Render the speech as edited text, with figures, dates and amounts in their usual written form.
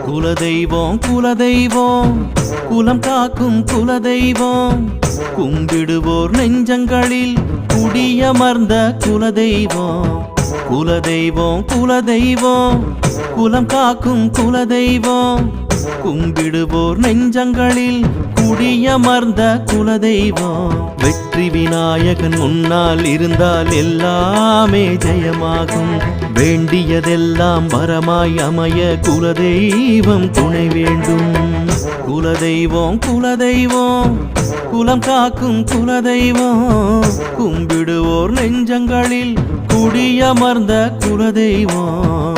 குலதெய்வம் குலதெய்வம் குலம் காக்கும் குலதெய்வம் கும்பிடுவோர் நெஞ்சங்களில் குடியமர்ந்த குலதெய்வம் குலதெய்வம் குலதெய்வம் குலம் காக்கும் குலதெய்வம் கும்பிடுவோர் நெஞ்சங்களில் குடியமர்ந்த குலதெய்வம் வெற்றி விநாயகன் முன்னால் இருந்தால் எல்லாமே ஜெயமாகும் வேண்டியதெல்லாம் வரமாய் அமைய குலதெய்வம் துணை வேண்டும் குலதெய்வம் குலதெய்வம் குலம் காக்கும் குலதெய்வம் கும்பிடுவோர் நெஞ்சங்களில் குடியமர்ந்த குலதெய்வம்